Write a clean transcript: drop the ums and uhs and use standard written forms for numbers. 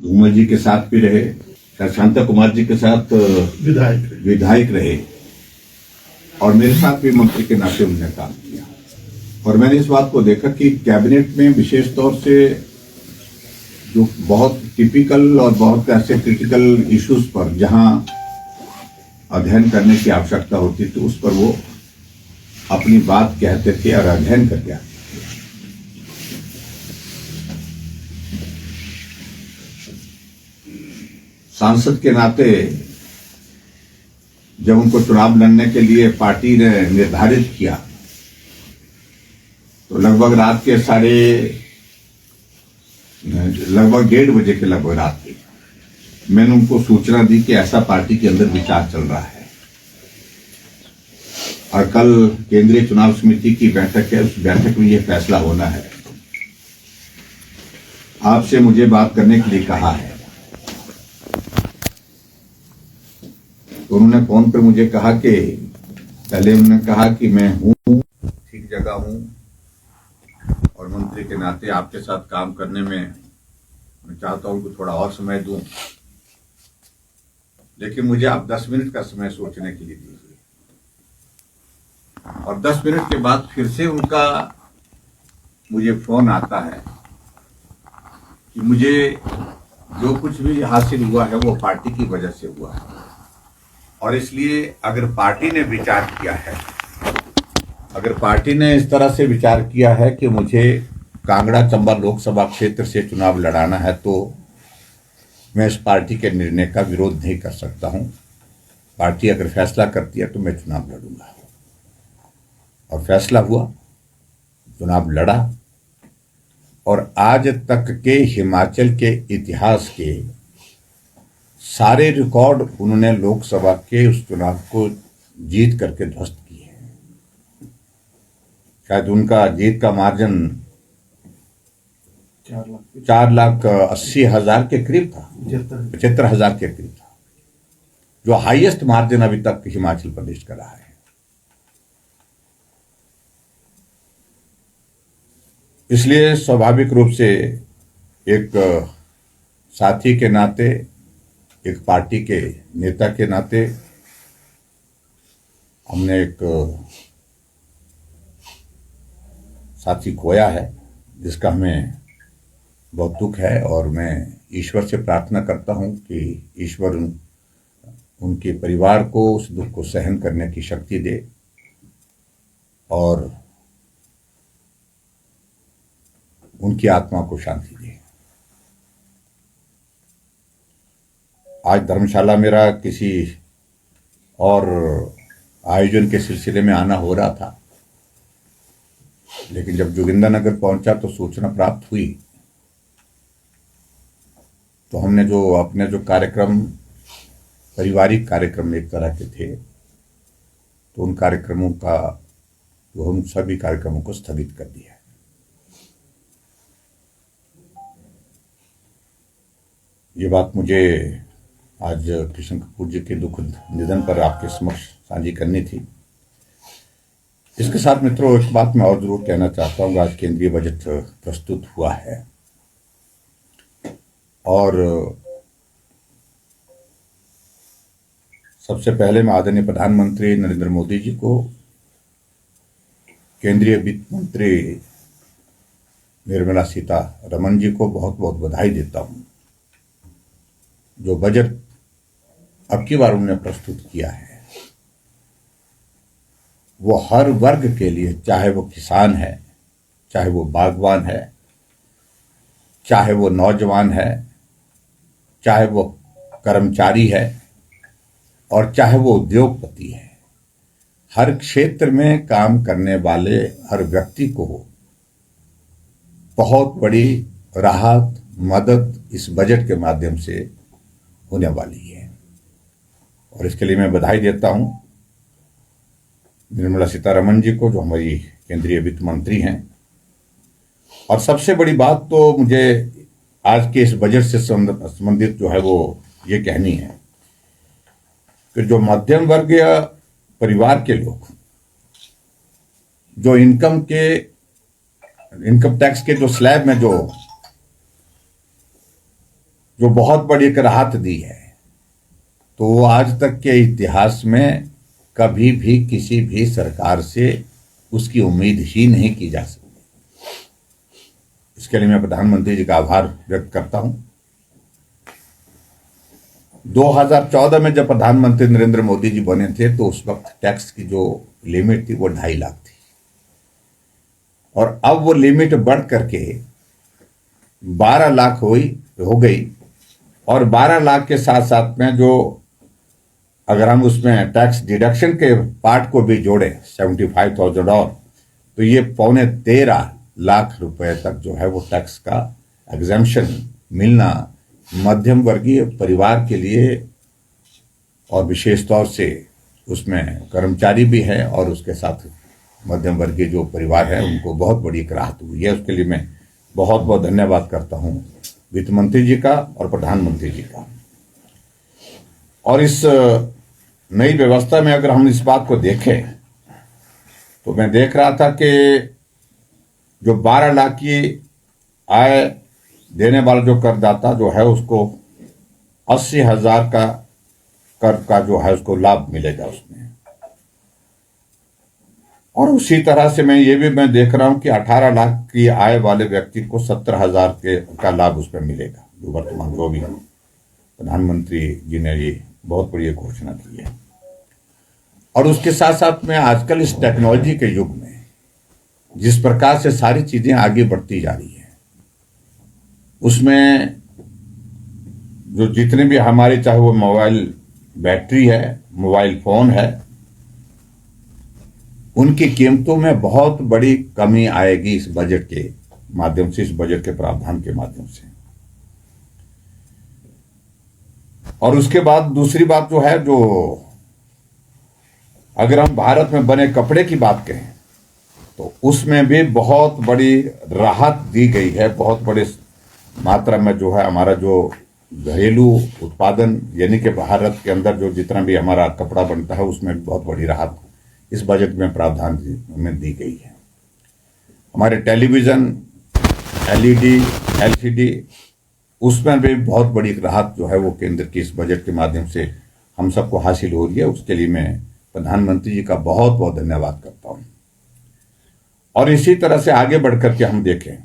धूमल जी के साथ भी रहे, शांता कुमार जी के साथ विधायक रहे और मेरे साथ भी मंत्री के नाते उन्होंने काम किया। और मैंने इस बात को देखा कि कैबिनेट में विशेष तौर से जो बहुत टिपिकल और बहुत ऐसे क्रिटिकल इश्यूज पर जहां अध्ययन करने की आवश्यकता होती थी उस पर वो अपनी बात कहते थे और अध्ययन करके आते थे। सांसद के नाते जब उनको चुनाव लड़ने के लिए पार्टी ने निर्धारित किया तो लगभग रात के लगभग 1:30 बजे के लगभग रात के मैंने उनको सूचना दी कि ऐसा पार्टी के अंदर विचार चल रहा है और कल केंद्रीय चुनाव समिति की बैठक है, उस बैठक में यह फैसला होना है। आपसे मुझे बात करने के लिए कहा है। तो उन्होंने फोन पर मुझे कहा कि पहले उन्होंने कहा कि मैं हूं, ठीक जगह हूं और मंत्री के नाते आपके साथ काम करने में मैं चाहता हूं कि थोड़ा और समय दूं, लेकिन मुझे आप 10 मिनट का समय सोचने के लिए दीजिए। और 10 मिनट के बाद फिर से उनका मुझे फोन आता है कि मुझे जो कुछ भी हासिल हुआ है वो पार्टी की वजह से हुआ है और इसलिए अगर पार्टी ने विचार किया है, अगर पार्टी ने इस तरह से विचार किया है कि मुझे कांगड़ा चंबा लोकसभा क्षेत्र से चुनाव लड़ाना है तो मैं इस पार्टी के निर्णय का विरोध नहीं कर सकता हूं। पार्टी अगर फैसला करती है तो मैं चुनाव लड़ूंगा। और फैसला हुआ, चुनाव लड़ा और आज तक के हिमाचल के इतिहास के सारे रिकॉर्ड उन्होंने लोकसभा के उस चुनाव को जीत करके ध्वस्त किए हैं। शायद उनका जीत का मार्जिन 4,80,000 के करीब था, 75,000 के करीब था, जो हाईएस्ट मार्जिन अभी तक हिमाचल प्रदेश का रहा है। इसलिए स्वाभाविक रूप से एक साथी के नाते, एक पार्टी के नेता के नाते हमने एक साथी खोया है जिसका हमें बहुत दुख है और मैं ईश्वर से प्रार्थना करता हूं कि ईश्वर उनके परिवार को उस दुख को सहन करने की शक्ति दे और उनकी आत्मा को शांति दे। आज धर्मशाला मेरा किसी और आयोजन के सिलसिले में आना हो रहा था, लेकिन जब जोगिंदरनगर पहुंचा तो सूचना प्राप्त हुई तो हमने अपने जो कार्यक्रम, पारिवारिक कार्यक्रम एक तरह के थे, तो उन कार्यक्रमों का उन सभी कार्यक्रमों को स्थगित कर दिया है। ये बात मुझे आज कृष्ण कपूर जी के दुखद निधन पर आपके समक्ष साझी करनी थी। इसके साथ मित्रों एक बात मैं और जरूर कहना चाहता हूँ। आज केंद्रीय बजट प्रस्तुत हुआ है और सबसे पहले मैं आदरणीय प्रधानमंत्री नरेंद्र मोदी जी को, केंद्रीय वित्त मंत्री निर्मला सीतारमण जी को बहुत बहुत बधाई देता हूं। जो बजट अब की बार उन्होंने प्रस्तुत किया है वो हर वर्ग के लिए, चाहे वो किसान है, चाहे वो बागवान है, चाहे वो नौजवान है, चाहे वो कर्मचारी है और चाहे वो उद्योगपति है, हर क्षेत्र में काम करने वाले हर व्यक्ति को बहुत बड़ी राहत, मदद इस बजट के माध्यम से होने वाली है और इसके लिए मैं बधाई देता हूं निर्मला सीतारमण जी को, जो हमारी केंद्रीय वित्त मंत्री हैं। और सबसे बड़ी बात तो मुझे आज के इस बजट से संबंधित जो है वो ये कहनी है कि जो मध्यम वर्गीय परिवार के लोग, जो इनकम टैक्स के जो स्लैब में जो जो बहुत बड़ी एक राहत दी है, तो आज तक के इतिहास में कभी भी किसी भी सरकार से उसकी उम्मीद ही नहीं की जा सकती। इसके लिए मैं प्रधानमंत्री जी का आभार व्यक्त करता हूं। 2014 में जब प्रधानमंत्री नरेंद्र मोदी जी बने थे तो उस वक्त टैक्स की जो लिमिट थी वो 2.5 लाख थी, और अब वो लिमिट बढ़ करके 12 लाख हो गई। और 12 लाख के साथ साथ में जो अगर हम उसमें टैक्स डिडक्शन के पार्ट को भी जोड़े 75,000 और, तो ये 13.25 लाख रुपए तक जो है वो टैक्स का एग्जेम्पशन मिलना मध्यम वर्गीय परिवार के लिए, और विशेष तौर से उसमें कर्मचारी भी है और उसके साथ मध्यम वर्गीय जो परिवार है उनको बहुत बड़ी एक राहत हुई है। उसके लिए मैं बहुत बहुत धन्यवाद करता हूं वित्त मंत्री जी का और प्रधानमंत्री जी का। और इस नई व्यवस्था में अगर हम इस बात को देखें तो मैं देख रहा था कि जो 12 लाख की आय देने वाला जो करदाता जो है उसको 80,000 का कर का जो है उसको लाभ मिलेगा उसमें। और उसी तरह से मैं देख रहा हूं कि 18 लाख की आय वाले व्यक्ति को 70,000 का लाभ उसमें मिलेगा, जो वर्तमान जो भी प्रधानमंत्री जी ने ये बहुत बड़ी घोषणा की है। और उसके साथ साथ में आजकल इस टेक्नोलॉजी के युग में जिस प्रकार से सारी चीजें आगे बढ़ती जा रही है, उसमें जो जितने भी हमारे, चाहे वो मोबाइल बैटरी है, मोबाइल फोन है, उनकी कीमतों में बहुत बड़ी कमी आएगी इस बजट के माध्यम से, इस बजट के प्रावधान के माध्यम से। और उसके बाद दूसरी बात जो है, जो अगर हम भारत में बने कपड़े की बात करें तो उसमें भी बहुत बड़ी राहत दी गई है। बहुत बड़े मात्रा में जो है हमारा जो घरेलू उत्पादन यानी कि भारत के अंदर जो जितना भी हमारा कपड़ा बनता है उसमें भी बहुत बड़ी राहत इस बजट में प्रावधान में दी गई है। हमारे टेलीविजन, एलईडी, एलसीडी, उसमें भी बहुत बड़ी राहत जो है वो केंद्र की इस बजट के माध्यम से हम सबको हासिल हो रही है। उसके लिए मैं प्रधानमंत्री जी का बहुत बहुत धन्यवाद करता हूं। और इसी तरह से आगे बढ़कर के हम देखें